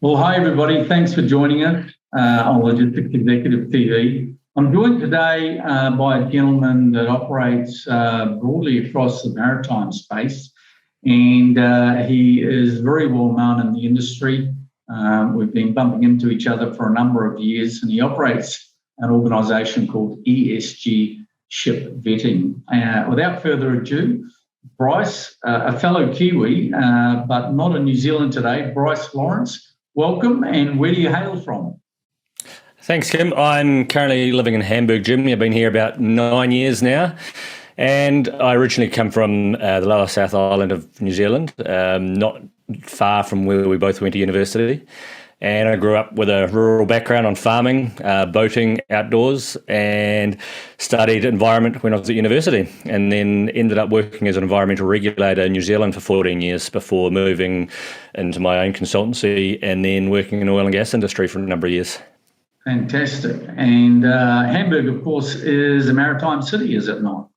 Well, hi everybody. Thanks for joining us on Logistics Executive TV. I'm joined today by a gentleman that operates broadly across the maritime space, and he is very well known in the industry. We've been bumping into each other for a number of years, and he operates an organisation called ESG Ship Vetting. Without further ado, Bryce, a fellow Kiwi, but not in New Zealand today, Bryce Lawrence. Welcome, and where do you hail from? Thanks, Kim. I'm currently living in Hamburg, Germany. I've been here about 9 years now, and I originally come from the lower South Island of New Zealand, not far from where we both went to university. And I grew up with a rural background on farming, boating, outdoors, and studied environment when I was at university, and then ended up working as an environmental regulator in New Zealand for 14 years before moving into my own consultancy and then working in the oil and gas industry for a number of years. Fantastic. And Hamburg, of course, is a maritime city, is it not?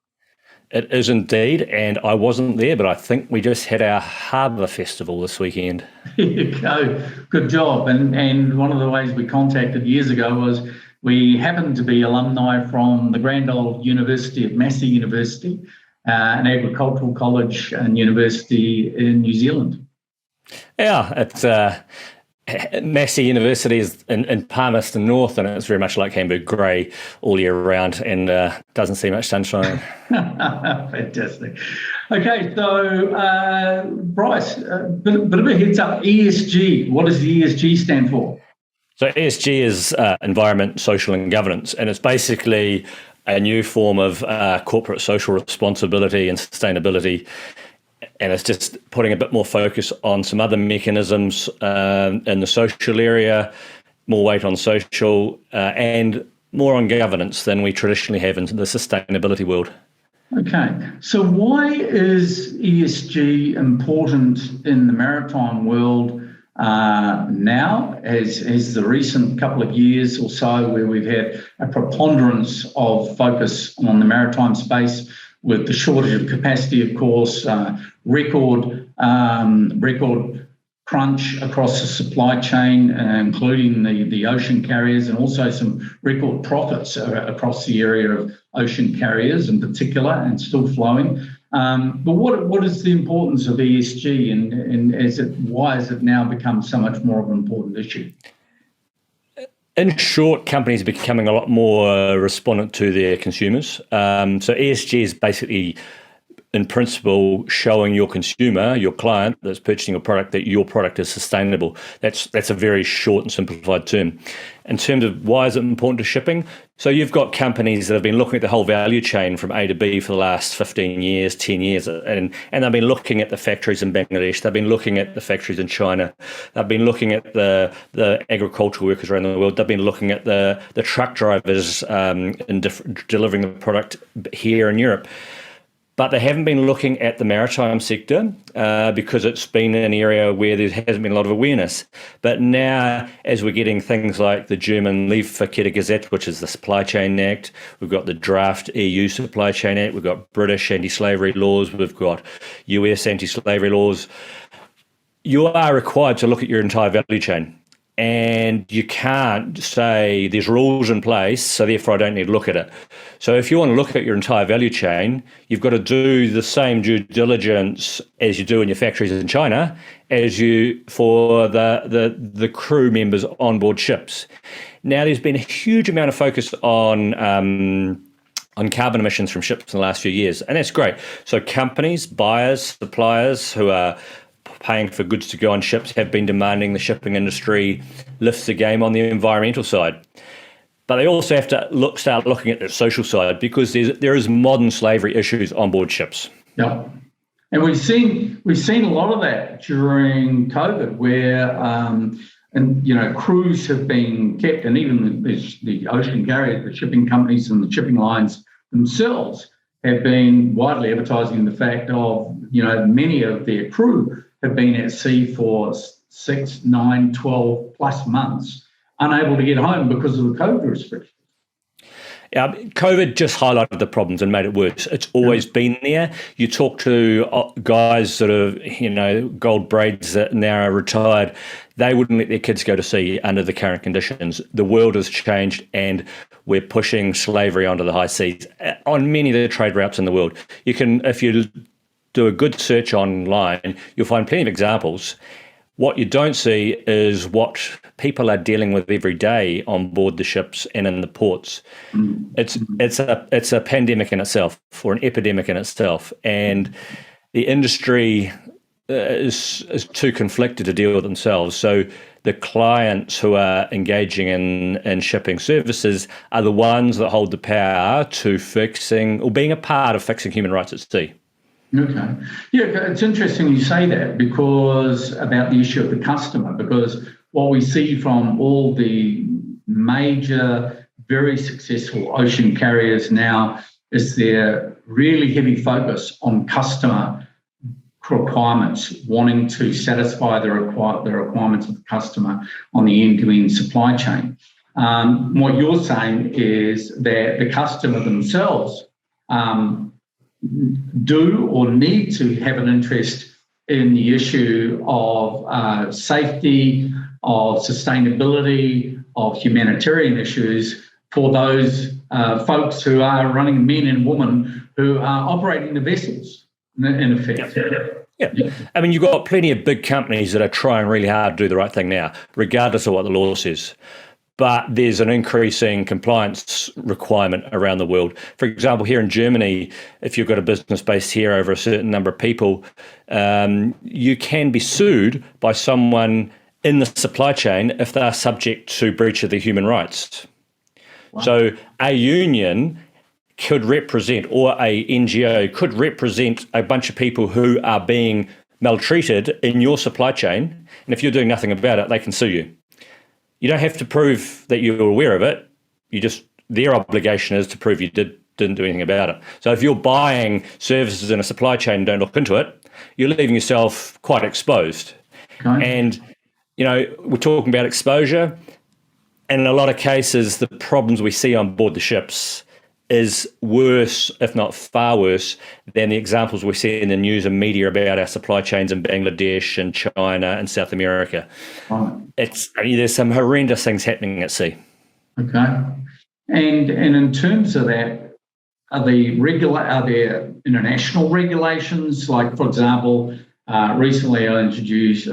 It is indeed, and I wasn't there, but I think we just had our Harbour Festival this weekend. There you go. Good job. And one of the ways we contacted years ago was we happened to be alumni from the grand old University of Massey University, an agricultural college and university in New Zealand. Yeah, it's Massey University is in Palmerston North, and it's very much like Hamburg, grey all year round, and doesn't see much sunshine. Fantastic. Okay, so Bryce, bit of a heads up. ESG. What does the ESG stand for? So ESG is environment, social, and governance, and it's basically a new form of corporate social responsibility and sustainability. And it's just putting a bit more focus on some other mechanisms in the social area, more weight on social, and more on governance than we traditionally have in the sustainability world. Okay, so why is ESG important in the maritime world now, as the recent couple of years or so where we've had a preponderance of focus on the maritime space with the shortage of capacity, of course, record crunch across the supply chain, including the ocean carriers, and also some record profits across the area of ocean carriers in particular, and still flowing. But what is the importance of ESG, and why has it now become so much more of an important issue? In short, companies are becoming a lot more respondent to their consumers. So ESG is basically, in principle, showing your consumer, your client that's purchasing your product, that your product is sustainable. That's a very short and simplified term. In terms of why is it important to shipping, so you've got companies that have been looking at the whole value chain from A to B for the last 15 years, 10 years, and they've been looking at the factories in Bangladesh, they've been looking at the factories in China, they've been looking at the agricultural workers around the world, they've been looking at the truck drivers delivering the product here in Europe. But they haven't been looking at the maritime sector because it's been an area where there hasn't been a lot of awareness. But now, as we're getting things like the German Lieferkettengesetz, which is the Supply Chain Act, we've got the draft EU Supply Chain Act, we've got British anti-slavery laws, we've got US anti-slavery laws, you are required to look at your entire value chain. And you can't say there's rules in place, so therefore I don't need to look at it. So if you want to look at your entire value chain, you've got to do the same due diligence as you do in your factories in China as you for the crew members on board ships. Now, there's been a huge amount of focus on carbon emissions from ships in the last few years, and that's great. So companies, buyers, suppliers who are paying for goods to go on ships have been demanding the shipping industry lifts the game on the environmental side. But they also have to start looking at the social side, because there is modern slavery issues on board ships. Yeah, and we've seen a lot of that during COVID, where crews have been kept, and even the ocean carriers, the shipping companies and the shipping lines themselves have been widely advertising the fact of, many of their crew have been at sea for 6, 9, 12 plus months, unable to get home because of the COVID restrictions. COVID just highlighted the problems and made it worse. It's always been there. You talk to guys that are, gold braids that now are retired, they wouldn't let their kids go to sea under the current conditions. The world has changed and we're pushing slavery onto the high seas on many of the trade routes in the world. You can, if you do a good search online, you'll find plenty of examples. What you don't see is what people are dealing with every day on board the ships and in the ports. It's a pandemic in itself, or an epidemic in itself, and the industry is too conflicted to deal with themselves. So the clients who are engaging in shipping services are the ones that hold the power to fixing or being a part of fixing human rights at sea. Okay. Yeah, it's interesting you say that because about the issue of the customer, because what we see from all the major, very successful ocean carriers now is their really heavy focus on customer requirements, wanting to satisfy the requirements of the customer on the end-to-end supply chain. What you're saying is that the customer themselves do or need to have an interest in the issue of safety, of sustainability, of humanitarian issues for those folks who are running, men and women who are operating the vessels, in effect. Yeah. I mean, you've got plenty of big companies that are trying really hard to do the right thing now, regardless of what the law says. But there's an increasing compliance requirement around the world. For example, here in Germany, if you've got a business based here over a certain number of people, you can be sued by someone in the supply chain if they are subject to breach of their human rights. Wow. So a union could represent, or a NGO could represent a bunch of people who are being maltreated in your supply chain. And if you're doing nothing about it, they can sue you. You don't have to prove that you're aware of it. Their obligation is to prove you didn't do anything about it. So if you're buying services in a supply chain and don't look into it, you're leaving yourself quite exposed. Okay. And, we're talking about exposure. And in a lot of cases, the problems we see on board the ships is worse, if not far worse, than the examples we see in the news and media about our supply chains in Bangladesh and China and South America. Right. There's some horrendous things happening at sea. Okay. And in terms of that, are there international regulations? Like, for example, recently I interviewed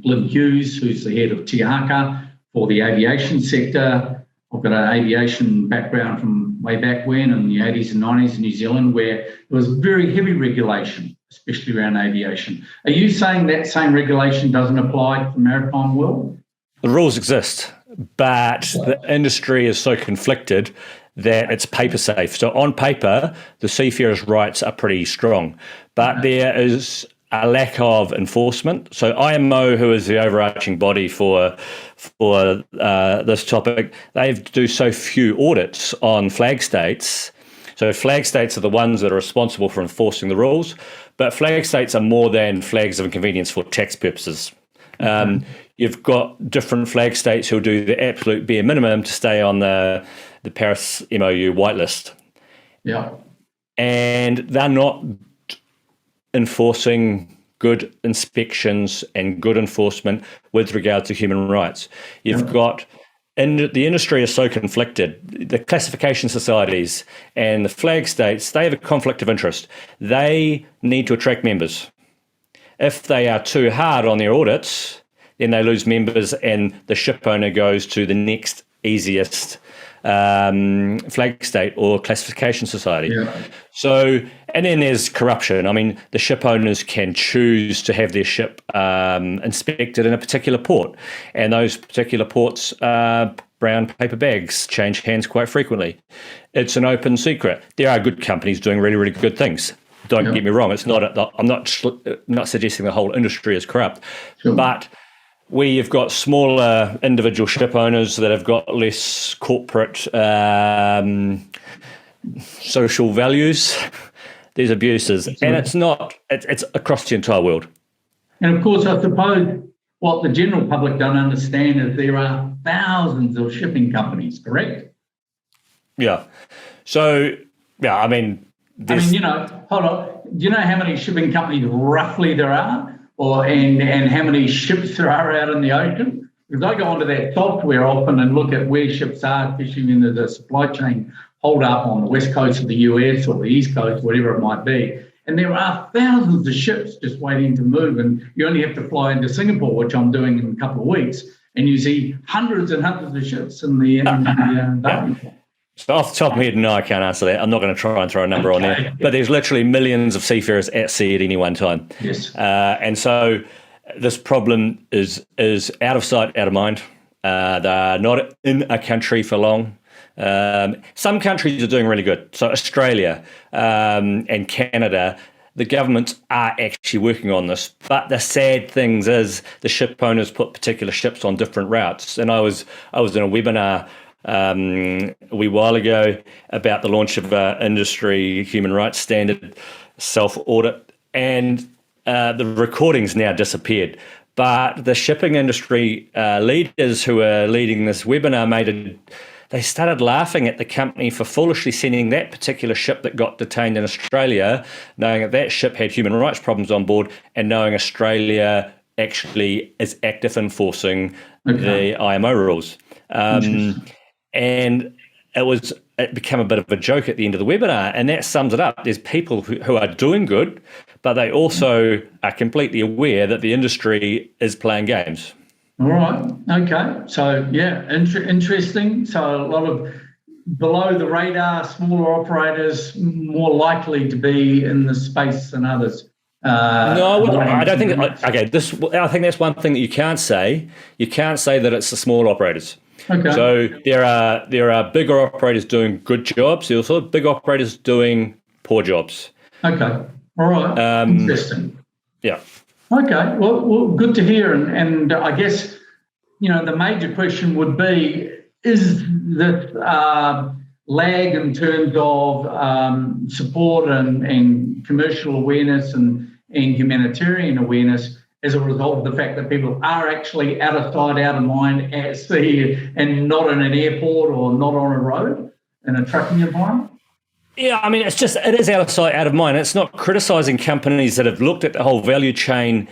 Lynn Hughes, who's the head of TIACA for the aviation sector. I've got an aviation background from way back when in the 80s and 90s in New Zealand, where there was very heavy regulation, especially around aviation. Are you saying that same regulation doesn't apply to the maritime world? The rules exist, but the industry is so conflicted that it's paper safe. So on paper, the seafarers' rights are pretty strong, but there is a lack of enforcement. So IMO, who is the overarching body for this topic, they do so few audits on flag states. So flag states are the ones that are responsible for enforcing the rules, but flag states are more than flags of inconvenience for tax purposes. You've got different flag states who do the absolute bare minimum to stay on the Paris MOU whitelist. Yeah. And they're not enforcing good inspections and good enforcement with regard to human rights. You've got, and the industry is so conflicted. The classification societies and the flag states, they have a conflict of interest. They need to attract members. If they are too hard on their audits, then they lose members and the ship owner goes to the next easiest flag state or classification society. Yeah. So, and then there's corruption. I mean, the ship owners can choose to have their ship inspected in a particular port, and those particular ports, brown paper bags change hands quite frequently. It's an open secret. There are good companies doing really, really good things. Don't get me wrong. It's not. I'm not suggesting the whole industry is corrupt, but we've got smaller individual ship owners that have got less corporate social values. There's abuses, and it's across the entire world. And of course, I suppose what the general public don't understand is there are thousands of shipping companies, correct? Yeah. So, yeah, I mean, hold on. Do you know how many shipping companies roughly there are, and how many ships there are out in the ocean? Because I go onto that software often and look at where ships are fishing in the supply chain hold up on the west coast of the US or the east coast, whatever it might be. And there are thousands of ships just waiting to move. And you only have to fly into Singapore, which I'm doing in a couple of weeks, and you see hundreds and hundreds of ships in the So off the top of my head, no, I can't answer that. I'm not going to try and throw a number on there. But there's literally millions of seafarers at sea at any one time. Yes. And so this problem is out of sight, out of mind. They're not in a country for long. Some countries are doing really good. So Australia and Canada, the governments are actually working on this. But the sad thing is the ship owners put particular ships on different routes. And I was in a webinar a wee while ago about the launch of industry human rights standard self-audit, and the recordings now disappeared. But the shipping industry leaders who are leading this webinar they started laughing at the company for foolishly sending that particular ship that got detained in Australia, knowing that ship had human rights problems on board, and knowing Australia actually is active enforcing the IMO rules. And it became a bit of a joke at the end of the webinar, and that sums it up. There's people who are doing good, but they also are completely aware that the industry is playing games. All right. Okay. So, yeah, interesting. So a lot of below the radar, smaller operators more likely to be in the space than others. No, I don't think. Okay, I think that's one thing that you can't say. You can't say that it's the small operators. Okay. So there are bigger operators doing good jobs. There are also big operators doing poor jobs. Okay. All right. Interesting. Yeah. Okay. Well, good to hear. And I guess, the major question would be, is this lag in terms of support and commercial awareness and humanitarian awareness as a result of the fact that people are actually out of sight, out of mind at sea and not in an airport or not on a road in a trucking environment? Yeah, I mean, it is out of sight, out of mind. It's not criticising companies that have looked at the whole value chain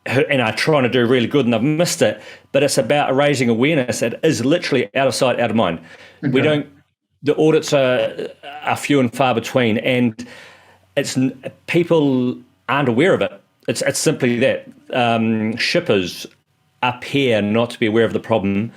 and are trying to do really good and they've missed it, but it's about raising awareness. It is literally out of sight, out of mind. Okay. The audits are few and far between, and people aren't aware of it. It's simply that shippers appear not to be aware of the problem,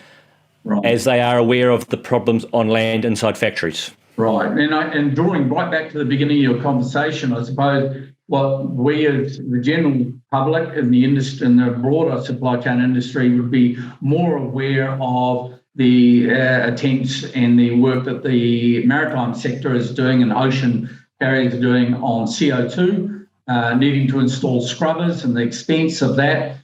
right, as they are aware of the problems on land inside factories. Right, and drawing right back to the beginning of your conversation, I suppose what we as the general public in the industry, in the broader supply chain industry, would be more aware of the attempts and the work that the maritime sector is doing and ocean carriers are doing on CO2, needing to install scrubbers and the expense of that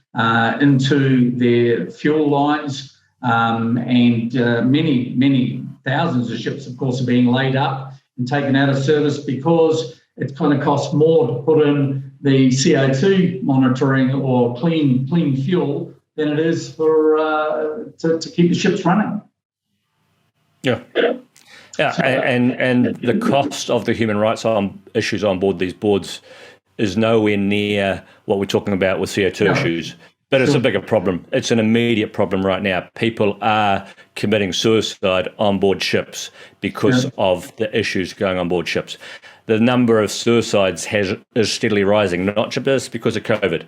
into their fuel lines, and many thousands of ships, of course, are being laid up and taken out of service because it's going to cost more to put in the CO2 monitoring or clean fuel than it is for to keep the ships running. Yeah. And the cost of the human rights issues on board these boards is nowhere near what we're talking about with CO2 issues. But it's a bigger problem. It's an immediate problem right now. People are committing suicide on board ships because of the issues going on board ships. The number of suicides is steadily rising, not just because of COVID.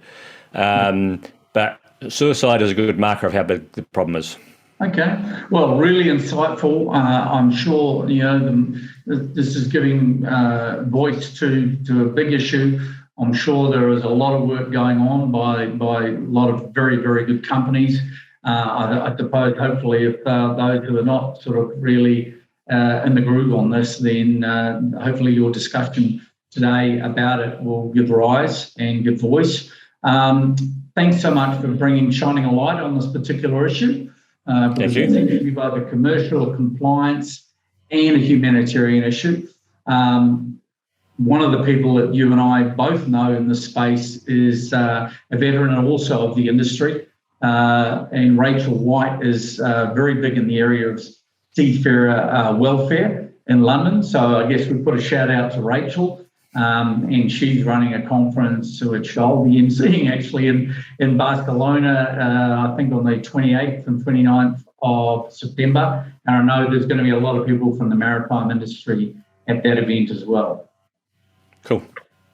But suicide is a good marker of how big the problem is. Okay. Well, really insightful. I'm sure, this is giving voice to a big issue. I'm sure there is a lot of work going on by a lot of very, very good companies. I suppose, hopefully, if those who are not sort of really in the groove on this, then hopefully your discussion today about it will give rise and give voice. Thanks so much for shining a light on this particular issue. Because it seems to be both a commercial, compliance, and a humanitarian issue. One of the people that you and I both know in this space is a veteran and also of the industry. And Rachel White is very big in the area of seafarer welfare in London. So I guess we put a shout out to Rachel, and she's running a conference which I'll be emceeing actually in Barcelona, I think on the 28th and 29th of September. And I know there's going to be a lot of people from the maritime industry at that event as well. Cool.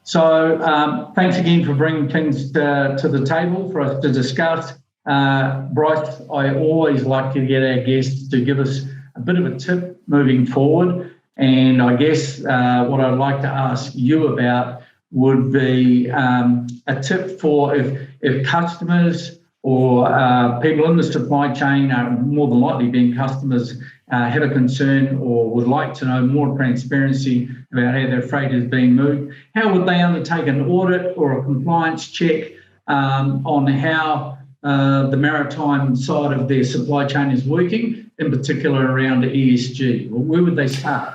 So thanks again for bringing things to the table for us to discuss. Bryce, I always like to get our guests to give us a bit of a tip moving forward. And I guess what I'd like to ask you about would be a tip for if customers or people in the supply chain are more than likely being customers, have a concern or would like to know more transparency about how their freight is being moved, how would they undertake an audit or a compliance check on how the maritime side of their supply chain is working, in particular around ESG? Well, where would they start?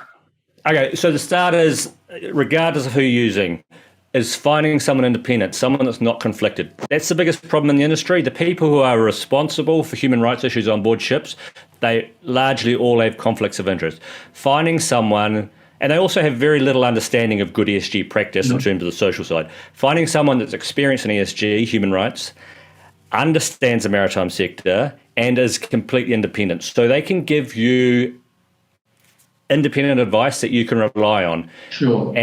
Okay, so the start is, regardless of who you're using, is finding someone independent, someone that's not conflicted. That's the biggest problem in the industry. The people who are responsible for human rights issues on board ships, they largely all have conflicts of interest. Finding someone, and they also have very little understanding of good ESG practice in terms of the social side. Finding someone that's experienced in ESG, human rights, understands the maritime sector, and is completely independent. So they can give you independent advice that you can rely on. Sure.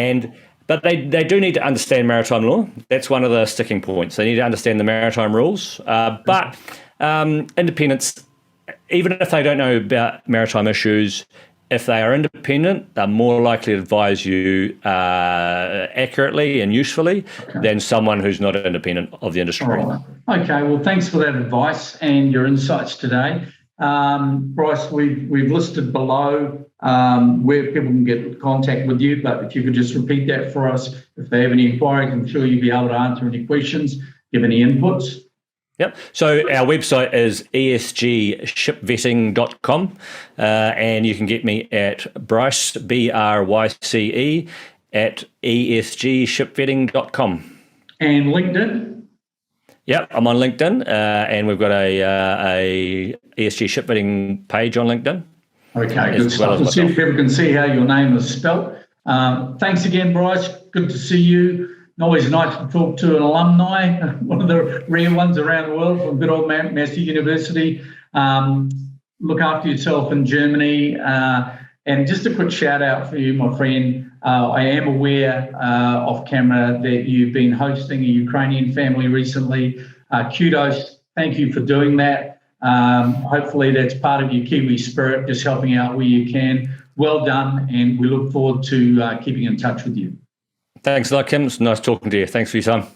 But they do need to understand maritime law. That's one of the sticking points. They need to understand the maritime rules. But independents, even if they don't know about maritime issues, if they are independent, they're more likely to advise you accurately and usefully than someone who's not independent of the industry. Right. Okay, well, thanks for that advice and your insights today. Bryce, we've listed below where people can get in contact with you, but if you could just repeat that for us, if they have any inquiries, I'm sure you'll be able to answer any questions, give any inputs. Yep. So our website is esgshipvetting.com, and you can get me at Bryce, BRYCE, at esgshipvetting.com. And LinkedIn? Yep, I'm on LinkedIn, and we've got a ESG Ship Vetting page on LinkedIn. Okay, good stuff. We'll see if people can see how your name is spelt. Thanks again, Bryce. Good to see you. Always nice to talk to an alumni, one of the rare ones around the world from good old Massey University. Look after yourself in Germany. And just a quick shout out for you, my friend. I am aware off camera that you've been hosting a Ukrainian family recently. Kudos. Thank you for doing that. Hopefully that's part of your Kiwi spirit, just helping out where you can. Well done. And we look forward to keeping in touch with you. Thanks a lot, Kim. It's nice talking to you. Thanks for your time.